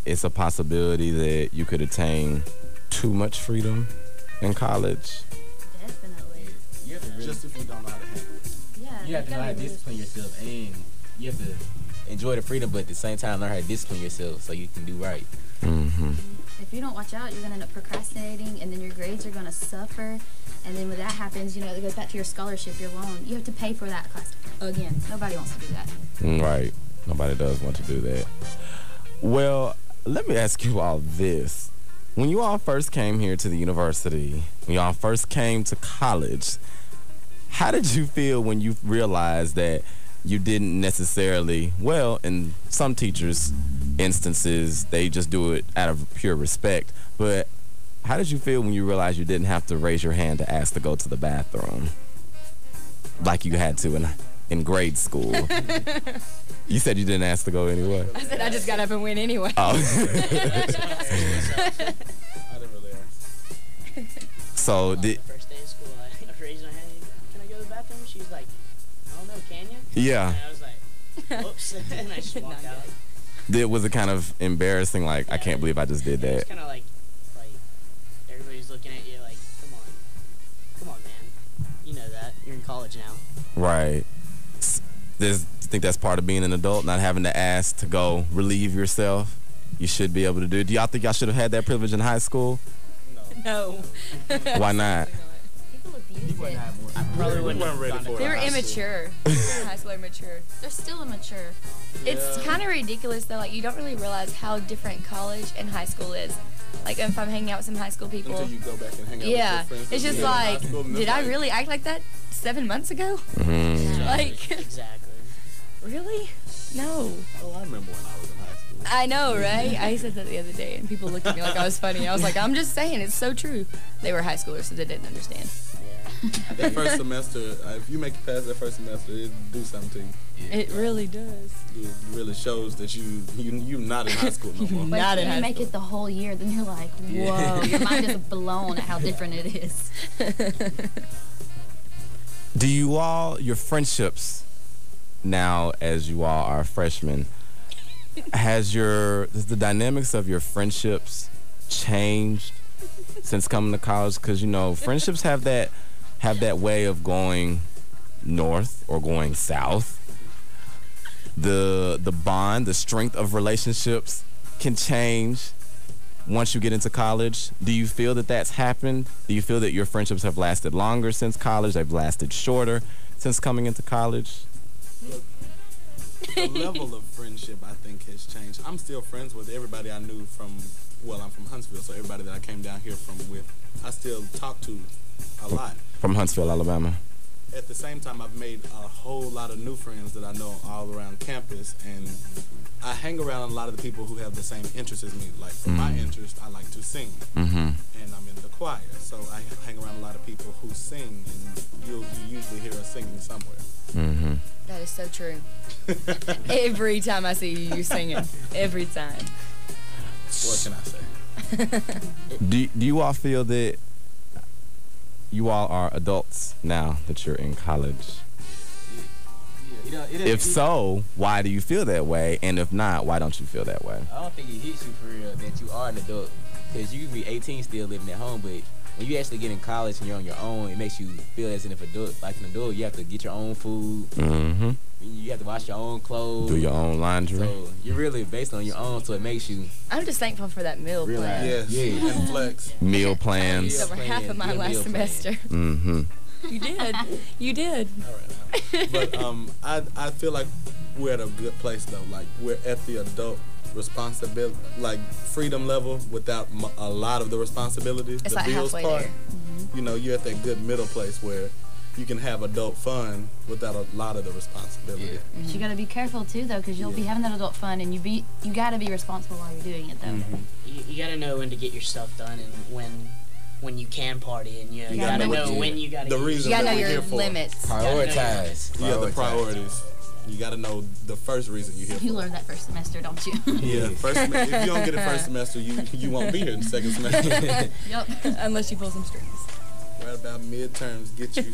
it's a possibility that you could attain too much freedom in college? Definitely. You have to really, just if you don't know how to handle it. Yeah. You have to know how to discipline yourself, and you have to enjoy the freedom, but at the same time learn how to discipline yourself so you can do right. Mm-hmm. If you don't watch out, you're going to end up procrastinating, and then your grades are going to suffer. And then when that happens, you know, it goes back to your scholarship, your loan. You have to pay for that class again. Nobody wants to do that. Right. Nobody does want to do that. Well, let me ask you all this. When you all first came here to the university, when you all first came to college, how did you feel when you realized that you didn't necessarily, well, in some teachers' instances, they just do it out of pure respect, but how did you feel when you realized you didn't have to raise your hand to ask to go to the bathroom like you had to in grade school? You said you didn't ask to go anyway. I said I just got up and went anyway. Oh. I didn't really ask. So The first day of school, I raised my hand. Can I go to the bathroom? She was like, I don't know, can you? Yeah. And I was like, whoops, and I just walked out. Was it kind of embarrassing? Like, yeah, I can't believe I just did that. It was kind of like everybody's looking at you like, come on, man. You know that. You're in college now. Right. Do you think that's part of being an adult, not having to ask to go relieve yourself? You should be able to do. Do y'all think y'all should have had that privilege in high school? No. Why not? People abuse it. I probably wouldn't ready for it. They were immature. High school immature. They're still immature. Yeah. It's kind of ridiculous though. Like you don't really realize how different college and high school is. Like if I'm hanging out with some high school people. Until you go back and hang out with yeah, your friends. it's just like, did I really act like that 7 months ago? Mm-hmm. Like, exactly. Really? No. Oh, I remember when I was in high school. I know, right? I said that the other day, and people looked at me like I was funny. I was like, I'm just saying, it's so true. They were high schoolers, so they didn't understand. That first semester, if you make it past that first semester, it do something to you. Yeah. It really does. It really shows that you're not in high school no more. But if you make it the whole year, then you're like, whoa, your mind is blown at how different it is. Do you all, your friendships now as you all are freshmen, has the dynamics of your friendships changed since coming to college? Because, you know, friendships have that way of going north or going south. The bond, the strength of relationships can change once you get into college. Do you feel that that's happened? Do you feel that your friendships have lasted longer since college? They've lasted shorter since coming into college? The level of friendship, I think, has changed. I'm still friends with everybody I knew from, well, I'm from Huntsville, so everybody that I came down here from with, I still talk to a lot. From Huntsville, Alabama. At the same time, I've made a whole lot of new friends that I know all around campus, and I hang around a lot of the people who have the same interests as me. Like, for my interest, I like to sing, and I'm in the choir, so I hang around a lot of people who sing, and you usually hear us singing somewhere. That is so true. Every time I see you, you're singing. Every time. What can I say? Do you all feel that you all are adults now that you're in college? If so, why do you feel that way? And if not, why don't you feel that way? I don't think it hits you for real that you are an adult. Because you can be 18 still living at home, but when you actually get in college and you're on your own, it makes you feel as if like an adult. You have to get your own food. You have to wash your own clothes. Do your own laundry. So you're really based on your own, so it makes you... I'm just thankful for that meal plan. Yes. Yeah. And flex. Meal plans. Over half of mine last semester. You did. You did. All right. But I feel like we're at a good place, though. Like, we're at the adult responsibility, like freedom level without a lot of the responsibilities. It's the like bills halfway part, there. You know, you're at that good middle place where you can have adult fun without a lot of the responsibility. But you got to be careful too, though, because you'll be having that adult fun, and you got to be responsible while you're doing it, though. You got to know when to get your stuff done and when you can party, and you got to know when you got to. The reason you got to know that we're your here for. limits. Prioritize. Yeah, the priorities. You got to know the first reason you're here. You learned that first semester, don't you? Yeah, if you don't get it first semester, you won't be here in the second semester. Yep. Unless you pull some strings. Right about midterms, get you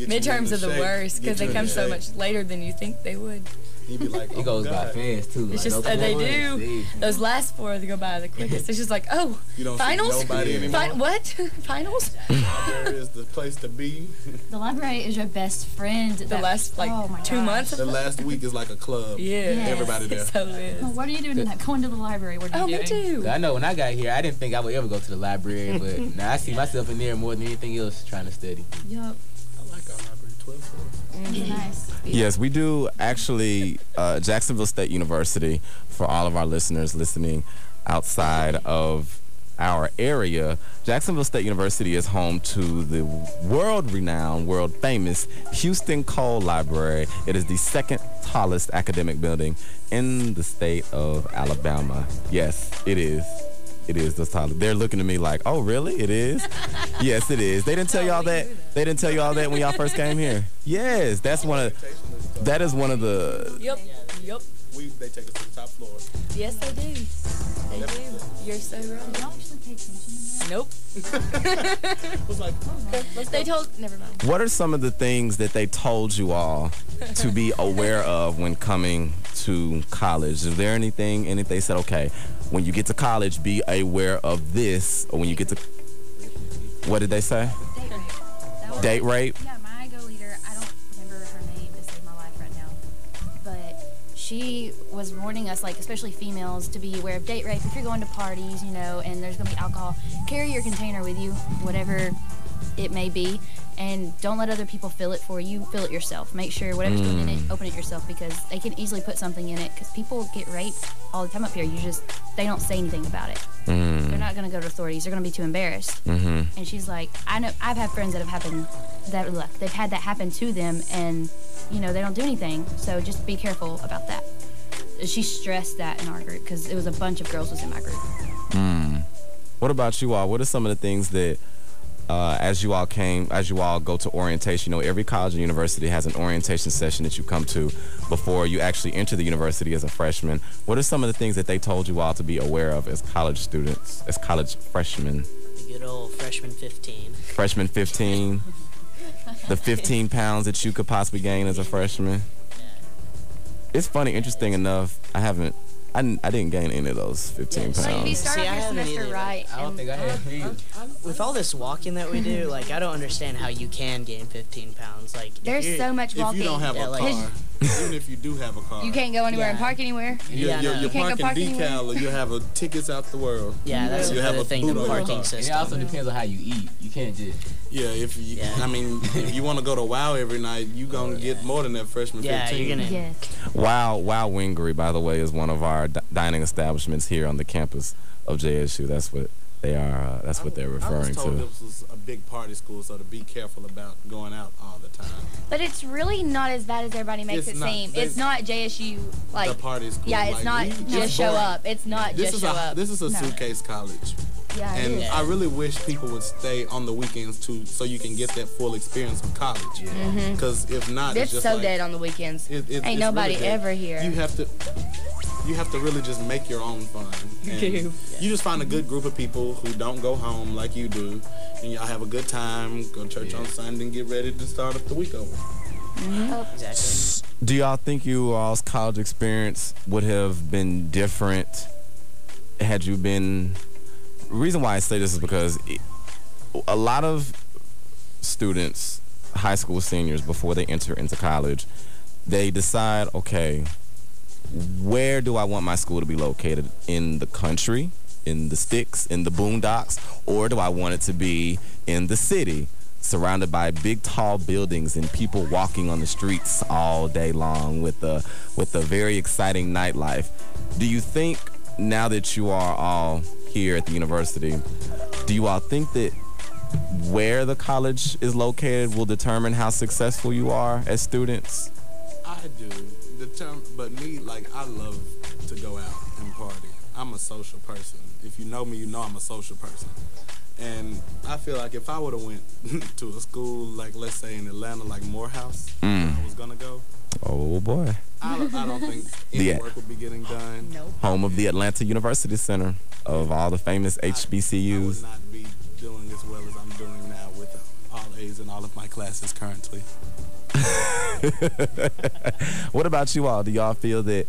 midterms are the worst because they come so much later than you think they would. He'd be like, oh, It goes by God. fast too. It's like, just okay, they what? do. See. Those last 4 they go by the quickest. It's just like, oh, You don't finals. see nobody anymore. What? Finals? Library is the place to be. The library is your best friend. The last like oh my 2 gosh. months. The last week is like a club. Yeah. Yes. Everybody there. It so is. Oh, what are you doing tonight? Going to the library. What are you Oh, doing? me too. I know when I got here, I didn't think I would ever go to the library, but now I see myself in there more than anything else trying to study. Yup. I like our library 12 floors. It's nice. Yes, we do actually. Jacksonville State University, for all of our listeners listening outside of our area, Jacksonville State University is home to the world-renowned, world-famous Houston Cole Library. It is the second tallest academic building in the state of Alabama. Yes, it is. It is the tallest. They're looking at me like, oh, really? It is? Yes, it is. They didn't tell y'all that. They didn't tell you all that when y'all first came here. Yes, that is one of the. Yep. Yep. They take us to the top floor. Yes, they do. They do. You're so You right. don't actually pay attention. Nope. It was like, They told. Never mind. What are some of the things that they told you all to be aware of when coming to college? Is there anything they said, okay, when you get to college, be aware of this, or when you get to, what did they say? Date rape. That was- Date rape? Yeah, my go leader, I don't remember her name to save my life right now, but she was warning us, like, especially females, to be aware of date rape. If you're going to parties, you know, and there's going to be alcohol, carry your container with you, whatever it may be, and don't let other people fill it for you. Fill it yourself. Make sure whatever's going in it, open it yourself, because they can easily put something in it, because people get raped all the time up here. They don't say anything about it. They're not going to go to authorities. They're going to be too embarrassed. And she's like, I know, I've had friends that have happened, they've had that happen to them, and, you know, they don't do anything. So just be careful about that. She stressed that in our group, because it was a bunch of girls was in my group. What about you all? What are some of the things that, as you all go to orientation, you know, every college and university has an orientation session that you come to before you actually enter the university as a freshman. What are some of the things that they told you all to be aware of as college students, as college freshmen? The good old freshman 15. Freshman 15, the 15 pounds that you could possibly gain as a freshman. It's funny, interesting enough, I didn't gain any of those 15 So you pounds. start See, off I your haven't semester either. right. I don't and- think I have either. With all this walking that we do, like, I don't understand how you can gain 15 pounds. Like, if There's you're- so much if walking. you don't have Yeah, a like- car, even if you do have a car, You can't go anywhere and Yeah. park anywhere. your, Yeah, I know. your You can't go parking park decal, or you have a tickets out the world. Yeah, that's You have another a thing, boot the on your parking car. And it system. also depends on how you eat. You can't just. Yeah, Yeah. if you want to go to WOW every night, you gonna get more than that freshman Yeah, 15. you're gonna. Yes. Wow Wingery, by the way, is one of our dining establishments here on the campus of JSU. That's what they are. That's what they're I referring was told to. this was a big party school, so to be careful about going out all the time. But it's really not as bad as everybody makes It's it not. seem. They- It's not JSU like. The party school. Yeah, it's like, not we just show boring. up. It's not This just is show up. This is a No. suitcase college. Yeah, it And is. I really wish people would stay on the weekends too, so you can get that full experience of college. Because if not, It's just so like, dead on the weekends. It's Ain't nobody really dead. ever here. You have to really just make your own fun. And do. You just find a good group of people who don't go home like you do, and y'all have a good time, go to church on Sunday, and get ready to start up the week over. Exactly. Do y'all think you all's college experience would have been different had you been? The reason why I say this is because a lot of students, high school seniors, before they enter into college, they decide, okay, where do I want my school to be located? In the country, in the sticks, in the boondocks, or do I want it to be in the city, surrounded by big, tall buildings and people walking on the streets all day long with a very exciting nightlife? Do you think, now that you are all here at the university, do you all think that where the college is located will determine how successful you are as students? I do. But me, like, I love to go out and party. I'm a social person. If you know me, you know I'm a social person. And I feel like if I would have went to a school, like, let's say in Atlanta, like Morehouse, where I was going to go, Oh boy. I don't think any Yeah. work would be getting done. Nope. Home of the Atlanta University Center of all the famous I would HBCUs. not be doing as well as I'm doing now with all A's in all of my classes currently. What about you all? Do y'all feel that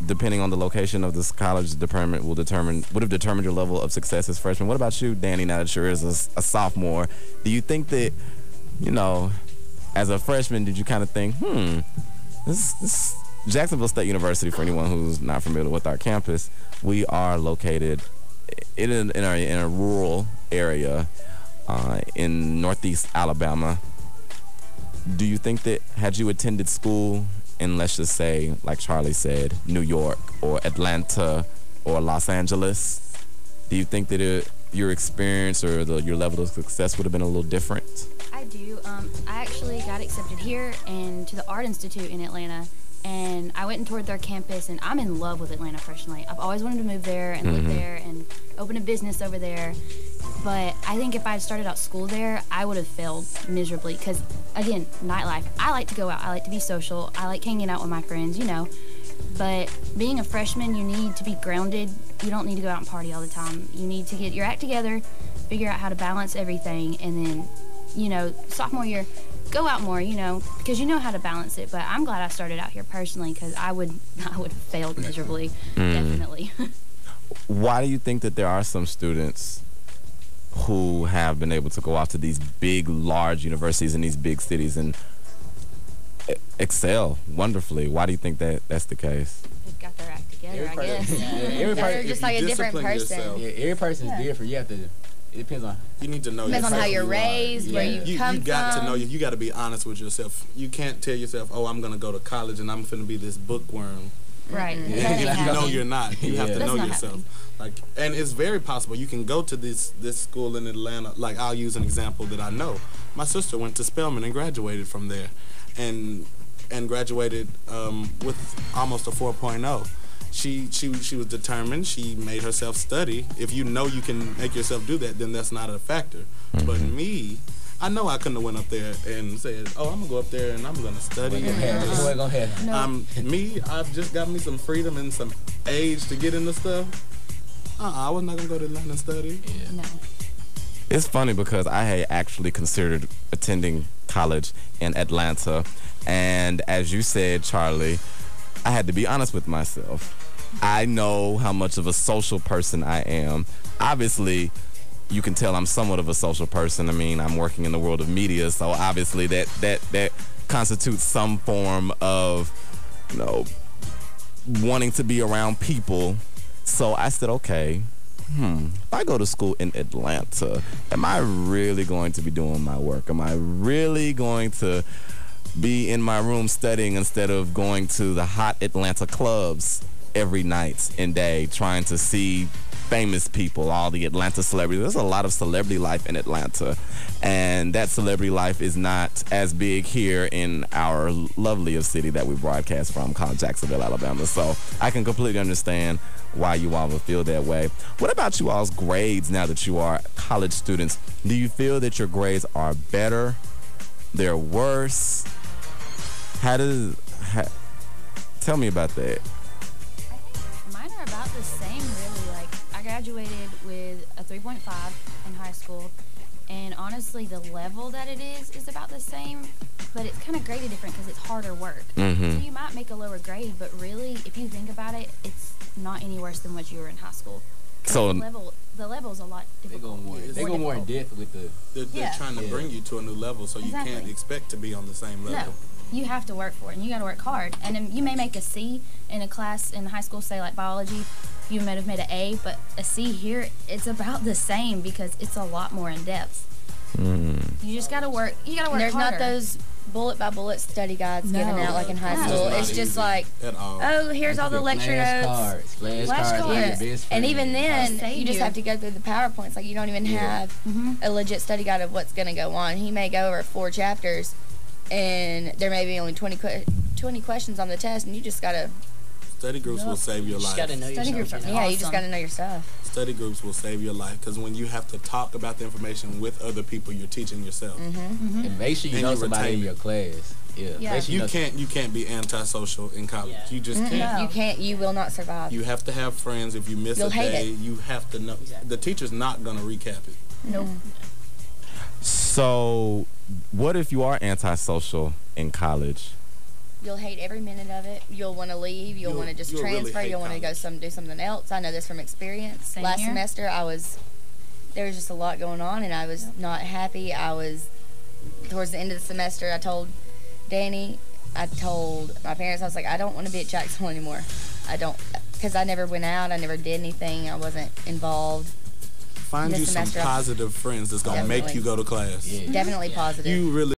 depending on the location of this college would have determined your level of success as freshmen? What about you, Dani, now that you're a sophomore? Do you think that, as a freshman, did you kind of think, this Jacksonville State University, for anyone who's not familiar with our campus, we are located in a rural area in northeast Alabama. Do you think that had you attended school in, let's just say, like Charlie said, New York or Atlanta or Los Angeles, do you think that your experience or your level of success would have been a little different? I do. I actually got accepted here and to the Art Institute in Atlanta, and I went and toured their campus, and I'm in love with Atlanta personally. I've always wanted to move there and live there and open a business over there. But I think if I had started out school there, I would have failed miserably because, again, nightlife. I like to go out. I like to be social. I like hanging out with my friends, But being a freshman, you need to be grounded. You don't need to go out and party all the time. You need to get your act together, figure out how to balance everything, and then, sophomore year, go out more, because you know how to balance it. But I'm glad I started out here personally because I would have failed miserably, definitely. Why do you think that there are some students who have been able to go off to these big, large universities in these big cities and excel wonderfully? Why do you think that that's the case? They've got their act together, I guess. They're just like a different person. Yeah, every person's different. You have to. It depends on. You need to know. Depends on how you're raised, where you come from. You got to know. You got to be honest with yourself. You can't tell yourself, "Oh, I'm going to go to college and I'm going to be this bookworm." Right. You know you're not. You have to know yourself. Happening. And it's very possible you can go to this school in Atlanta. Like, I'll use an example that I know. My sister went to Spelman and graduated from there, and graduated with almost a 4.0. She was determined. She made herself study. If you know you can make yourself do that, then that's not a factor. But me, I know I couldn't have went up there and said, "Oh, I'm gonna go up there and I'm gonna study." Go ahead. Me, I've just got me some freedom and some age to get into stuff. I was not gonna go to Atlanta and study. No. It's funny because I had actually considered attending college in Atlanta, and as you said, Charlie, I had to be honest with myself. I know how much of a social person I am. Obviously, you can tell I'm somewhat of a social person. I mean, I'm working in the world of media, so obviously that constitutes some form of, wanting to be around people. So I said, okay, if I go to school in Atlanta, am I really going to be doing my work? Am I really going to be in my room studying instead of going to the hot Atlanta clubs every night and day, trying to see famous people, all the Atlanta celebrities? There's a lot of celebrity life in Atlanta, and that celebrity life is not as big here in our loveliest city that we broadcast from, called Jacksonville, Alabama. So I can completely understand why you all would feel that way. What about you all's grades now that you are college students? Do you feel that your grades are better? They're worse? Tell me about that. I think mine are about the same, really. Like, I graduated with a 3.5 in high school, and honestly, the level that it is about the same, but it's kind of graded different because it's harder work. So you might make a lower grade, but really, if you think about it, it's not any worse than what you were in high school. So the level's a lot difficult. They go more in depth with the. They're trying to bring you to a new level, so you can't expect to be on the same level. No. You have to work for it, and you got to work hard. And then you may make a C in a class in high school, say like biology. You might have made an A, but a C here, it's about the same because it's a lot more in depth. You just got to work. You got to work There's harder. not those bullet by bullet study guides given out like in high school. It's just like, at all. oh, here's all the lecture notes. Flashcards. And even then, you just have to go through the PowerPoints. Like, you don't even have a legit study guide of what's going to go on. He may go over 4 chapters, and there may be only 20 questions on the test, and you just got to... Study groups will save your life. You just got to know yourself. Yeah, you just got to know your stuff. Study groups will save your life because when you have to talk about the information with other people, you're teaching yourself. And make sure you know somebody in your class. Yeah. You can't be antisocial in college. You just can't. No. You can't. You will not survive. You have to have friends. If you miss You'll a hate day, it. you have to know. The teacher's not going to recap it. Nope. So what if you are antisocial in college? You'll hate every minute of it. You'll want to leave. You'll want to just you'll really transfer. hate You'll want to go do something else. I know this from experience. Same Last here. semester, there was just a lot going on, and I was not happy. Towards the end of the semester, I told Dani, I told my parents, I was like, I don't want to be at Jacksonville anymore. I don't, because I never went out. I never did anything. I wasn't involved. Find This you some semester, positive friends that's going to make Definitely. you go to class. Yeah. Definitely positive. You really